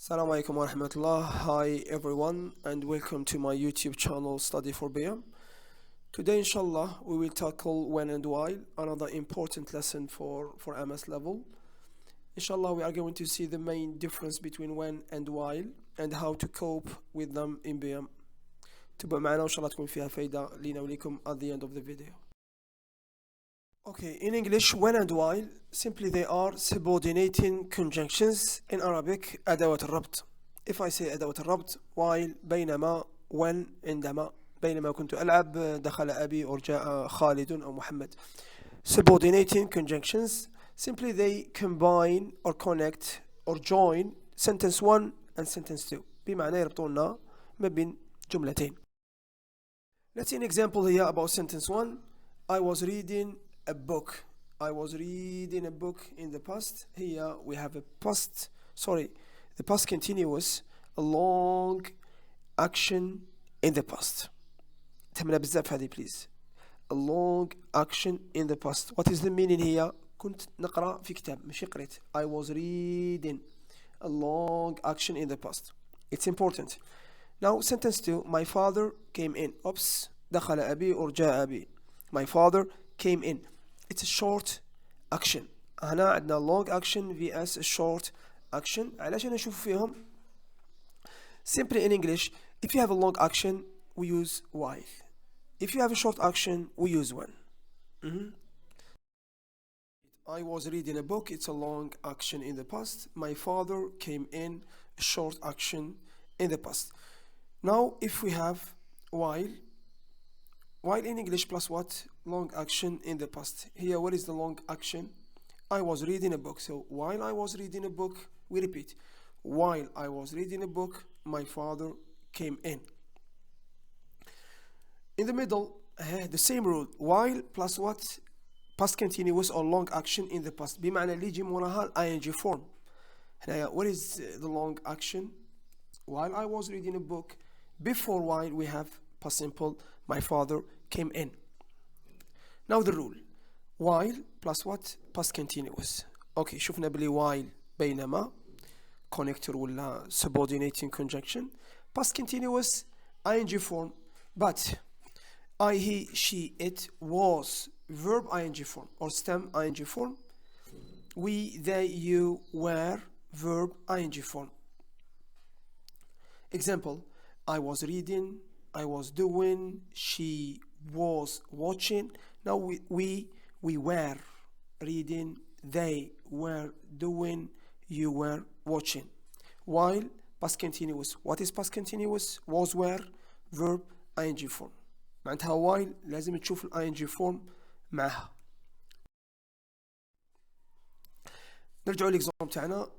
Assalamu alaikum wa rahmatullah. Hi everyone and welcome to my YouTube channel Study for BM. Today inshallah we will tackle when and while, another important lesson for MS level. Inshallah we are going to see the main difference between when and while and how to cope with them in BM. تبقى معنا وإن شاء الله تكون فيها فايدة لينا وليكم at the end of the video. Okay, in English, when and while, simply they are subordinating conjunctions. In Arabic, أدوات الربط. If I say أدوات الربط, while, بينما, when, عندما. بينما كنت ألعب دخل أبي or جاء خالد أو محمد. Subordinating conjunctions, simply they combine or connect or join sentence 1 and sentence 2. بمعنى يربطوننا ما بين جملتين. Let's see an example here about sentence 1. I was reading a book. I was reading a book in the past. Here we have the past continuous, a long action in the past. تهمنا بزاف هذه please. A long action in the past. What is the meaning here? كنت نقرأ في كتاب مش قريت. I was reading a long action in the past. It's important. Now sentence 2. My father came in. Oops. دخل أبي or جاء أبي. My father came in. It's a short action. هنا عندنا long action vs short action. علاش نشوف فيهم؟ Simply in English, if you have a long action, we use while. If you have a short action, we use when. I was reading a book. It's a long action in the past. My father came in. A short action in the past. Now, if we have while in English plus what? Long action in the past. Here, what is the long action? I was reading a book. So, while I was reading a book, we repeat. While I was reading a book, my father came in. In the middle, the same rule. While plus what? Past continuous or long action in the past. بمعنى اللي يجي وراها ing form. What is the long action? While I was reading a book. Before while we have past simple. My father came in. Now the rule. While plus what? Past continuous. Okay, شفنا بلي while بينما connector ولا subordinating conjunction. Past continuous ing form. But I, he, she, it was verb ing form or stem ing form. We, they, you, were verb ing form. Example. I was reading, I was doing, she was watching. Now we were reading, they were doing, you were watching. While past continuous. What is past continuous? Was, were, verb ing form. معناتها while لازم تشوف ing form معها. نرجعوا للإكزامبل تاعنا.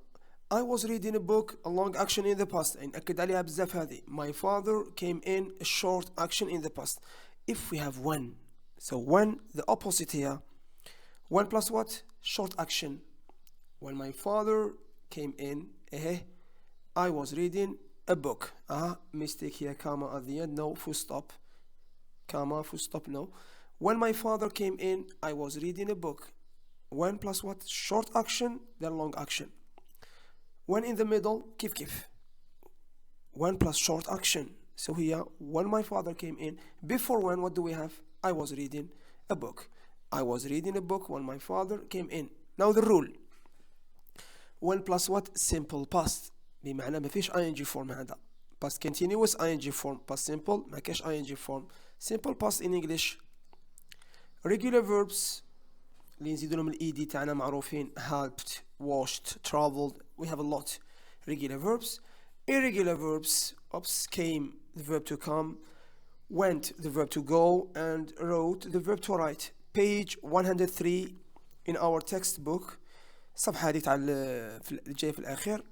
I was reading a book, a long action in the past. نأكد عليها بزاف هذه. My father came in, a short action in the past. If we have when, so when, the opposite here. When plus what? Short action. When my father came in, I was reading a book. Mistake here, comma at the end. No, full stop. Comma, full stop, no. When my father came in, I was reading a book. When plus what? Short action, then long action. When in the middle, kif. When plus short action. So here, when my father came in, before when, what do we have? I was reading a book. I was reading a book when my father came in. Now the rule. When plus what? Simple past. بمعنى ما فيش ing form هذا. Past continuous ing form. Past simple ما كاش ing form. Simple past in English. Regular verbs اللي نزيدوا لهم ed تاعنا معروفين. Helped, washed, traveled. We have a lot. Regular verbs. Irregular verbs. Came, the verb to come. Went, the verb to go. And wrote, the verb to write. Page 103 in our textbook. الصفحة هذه تاع الجاية في الأخير.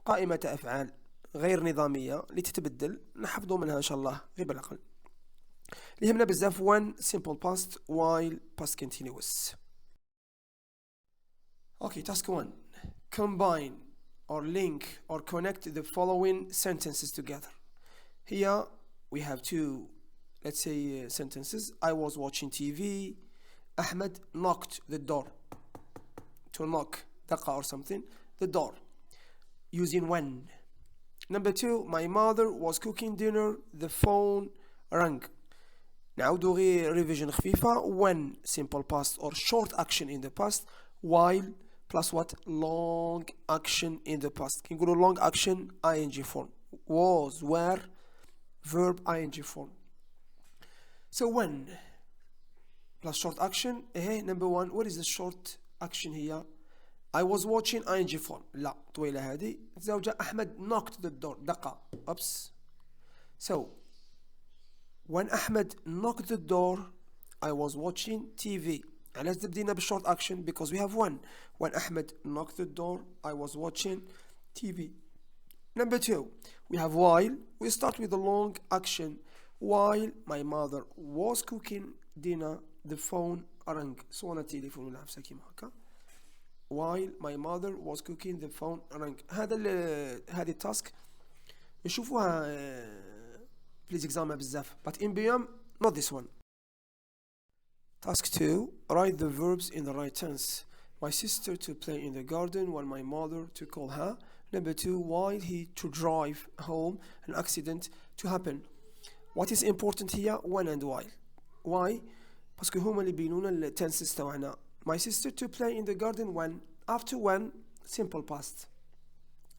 قائمة أفعال غير نظامية اللي تتبدل نحفظوا منها إن شاء الله غير بالعقل. اللي يهمنا بزاف when, simple past, while, past continuous. Okay, task 1. Combine or link or connect the following sentences together. Here we have two, let's say, sentences. I was watching TV. Ahmed knocked the door. To knock, دقة or something, the door. using when. Number 2, my mother was cooking dinner, the phone rang. نعاودو غير ريفيجن خفيفة. when simple past or short action in the past, while plus what long action in the past. كي نقولو long action ing form, was, were, verb ing form. So when plus short action. number 1, what is the short action here? I was watching ing form. لا طويلة هذه. زوجة أحمد knocked the door. دقة. Oops. So when Ahmed knocked the door, I was watching TV. علاش بدينا بالshort action? Because we have when Ahmed knocked the door, I was watching TV. Number 2, we have while. We start with the long action. While my mother was cooking dinner, the phone rang. صونا التليفون ولا عفسة كيما هكا. While my mother was cooking, the phone rang. هذه التاسك نشوفوها في ليزيكزامان بزاف. But in BM, not this one. Task 2, write the verbs in the right tense. My sister to play in the garden while my mother to call her. Number 2, while he to drive home, an accident to happen. What is important here? When and while. Why? باسكو هما اللي بينونا التنسز تاعنا. My sister to play in the garden when. After when, simple past.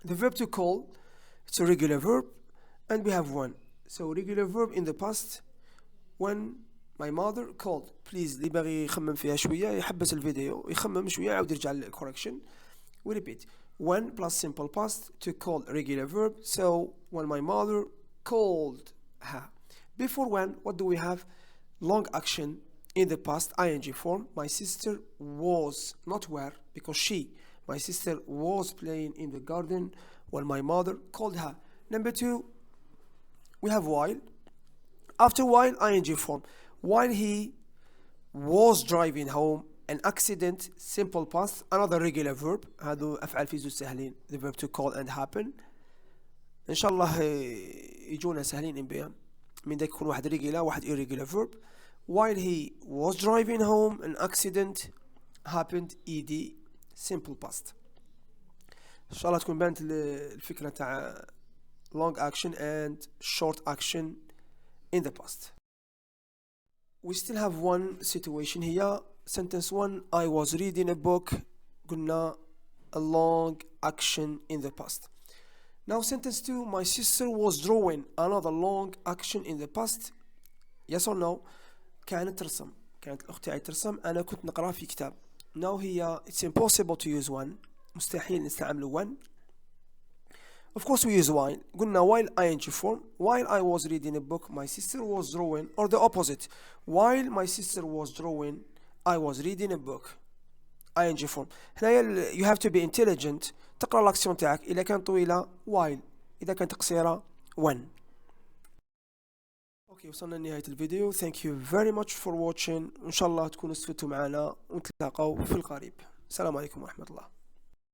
The verb to call, it's a regular verb, and we have when. So regular verb in the past, when my mother called. Please اللي باغي يخمم فيها شوية يحبس الفيديو يخمم شوية يعاود يرجع للcorrection. We repeat. When plus simple past to call regular verb. So when my mother called her. Before when, what do we have? Long action in the past, ing form. My sister was, not were, because my sister was playing in the garden when my mother called her. Number 2, we have while. After while, ing form. While he was driving home, an accident, simple past, another regular verb. هادو أفعال في زوج سهلين. The verb to call and happen. إن شاء الله يجونا سهلين إن بيان. من ذاك يكون واحد regular واحد irregular verb. While he was driving home, an accident happened, ed, simple past. إن شاء الله تكون بانت الفكرة تاع long action and short action in the past. We still have one situation here. Sentence 1, I was reading a book. قلنا a long action in the past. Now sentence 2, my sister was drawing. Another long action in the past. Yes or no? كانت ترسم. كانت الأخت تاعي ترسم. أنا كنت نقرأ في كتاب. Now here it's impossible to use one. مستحيل نستعمل one. Of course we use while. قلنا while ing form. While I was reading a book, my sister was drawing. Or the opposite. While my sister was drawing, I was reading a book. ing form. هنا you have to be intelligent. تقرأ الأكسيون تاعك. إذا كانت طويلة while. إذا كانت قصيرة when. اوكي وصلنا لنهاية الفيديو. Thank you very much for watching. إن شاء الله تكونوا استفدتوا معنا ونتلاقوا في القريب. السلام عليكم ورحمة الله.